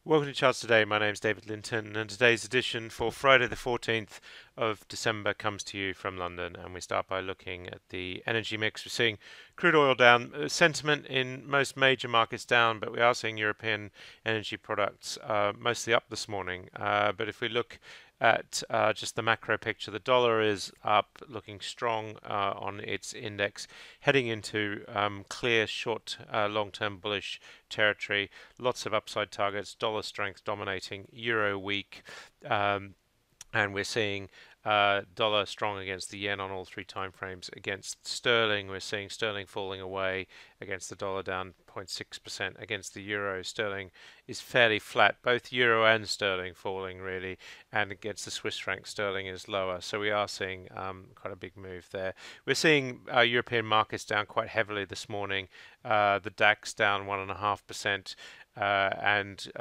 Welcome to Charts Today. My name's David Linton, and today's edition for Friday the 14th of December comes to you from London. And we start by looking at the energy mix. We're seeing crude oil down, sentiment in most major markets down, but we are seeing European energy products mostly up this morning. But if we look at just the macro picture, the dollar is up, looking strong on its index, heading into clear short, long-term bullish territory. Lots of upside targets, dollar strength dominating, euro weak, and we're seeing dollar strong against the yen on all three time frames. Against sterling, we're seeing sterling falling away against the dollar, down 0.6%. Against the euro, sterling is fairly flat, both euro and sterling falling really, and against the Swiss franc, sterling is lower. So we are seeing quite a big move there. We're seeing European markets down quite heavily this morning. The DAX down 1.5%. And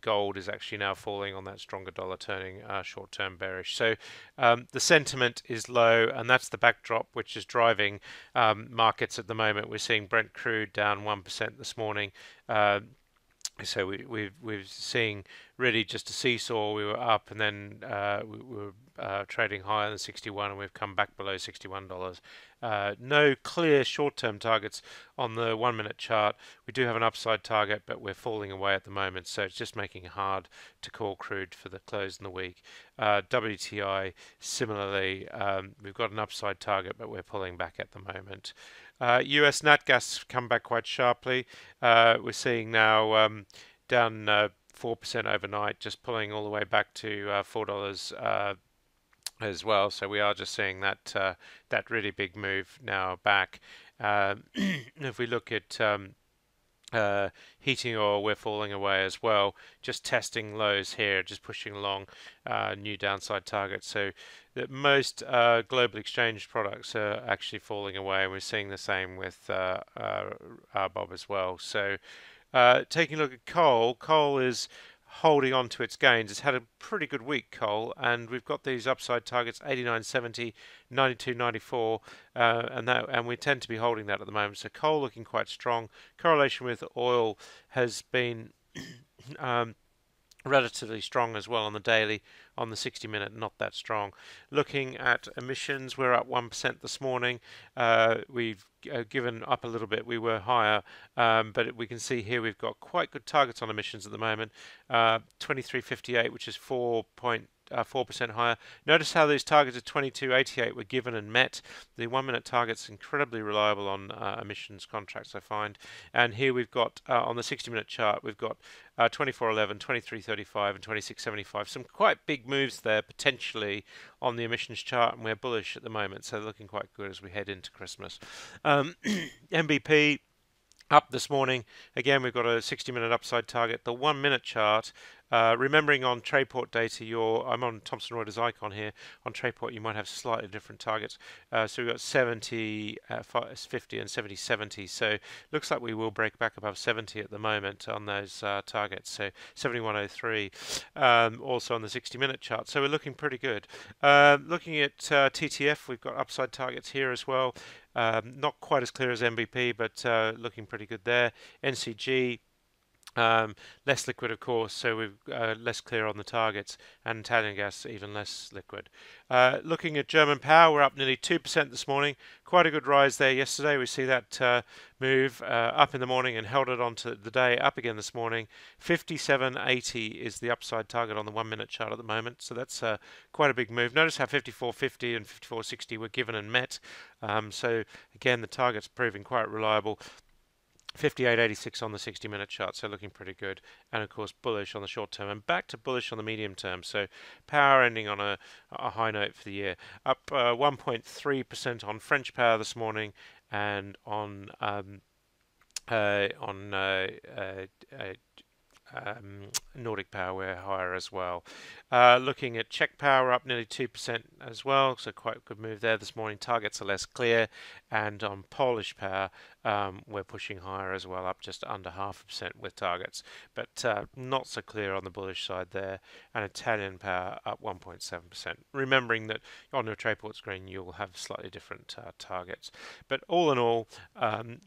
gold is actually now falling on that stronger dollar, turning short-term bearish. So the sentiment is low, and that's the backdrop which is driving markets at the moment. We're seeing Brent crude down 1% this morning. So we're seeing really just a seesaw. We were up, and then we were trading higher than 61, and we've come back below $61. No clear short-term targets on the 1-minute chart. We do have an upside target, but we're falling away at the moment, so it's just making it hard to call crude for the close in the week. WTI, similarly, we've got an upside target, but we're pulling back at the moment. US Natgas come back quite sharply. We're seeing now down 4% overnight, just pulling all the way back to $4 as well. So we are just seeing that that really big move now back. If we look at heating oil, we're falling away as well, just testing lows here, just pushing along new downside targets. So that most global exchange products are actually falling away, and we're seeing the same with RBOB as well. So taking a look at coal is holding on to its gains. It's had a pretty good week, coal, and we've got these upside targets 89.70, 92.94, and we tend to be holding that at the moment. So coal looking quite strong. Correlation with oil has been relatively strong as well on the daily. On the 60-minute, not that strong. Looking at emissions, we're up 1% this morning. We've given up a little bit. We were higher, but we can see here we've got quite good targets on emissions at the moment. 2358, which is 4% higher. Notice how these targets of 2288 were given and met. The 1-minute target's incredibly reliable on emissions contracts, I find. And here we've got, on the 60-minute chart, we've got 2411, 2335, and 2675. Some quite big moves there potentially on the emissions chart, and we're bullish at the moment, so looking quite good as we head into Christmas. NBP up this morning. Again, we've got a 60-minute upside target. The 1-minute chart, remembering on Trayport data, I'm on Thomson Reuters icon here. On Trayport, you might have slightly different targets. So we've got 70, 50, and 70, 70. So looks like we will break back above 70 at the moment on those targets. So 7103, also on the 60-minute chart. So we're looking pretty good. Looking at TTF, we've got upside targets here as well. Not quite as clear as NBP, but looking pretty good there. NCG, less liquid, of course, so we're less clear on the targets, and Italian gas even less liquid. Looking at German power, we're up nearly 2% this morning. Quite a good rise there yesterday. We see that move up in the morning and held it on to the day, up again this morning. 57.80 is the upside target on the 1-minute chart at the moment, so that's quite a big move. Notice how 54.50 and 54.60 were given and met. So again, the target's proving quite reliable. 58.86 on the 60-minute chart, so looking pretty good, and of course bullish on the short term and back to bullish on the medium term. So power ending on a high note for the year, up 1.3% on French power this morning, and on Nordic power we're higher as well. Looking at Czech power, up nearly 2% as well, so quite a good move there this morning. Targets are less clear, and on Polish power we're pushing higher as well, up just under 0.5% with targets, but not so clear on the bullish side there. And Italian power up 1.7%, remembering that on your Trayport screen you'll have slightly different targets. But all in all,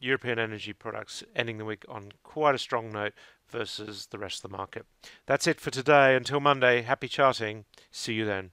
European energy products ending the week on quite a strong note. versus the rest of the market. That's it for today. Until Monday, happy charting. See you then.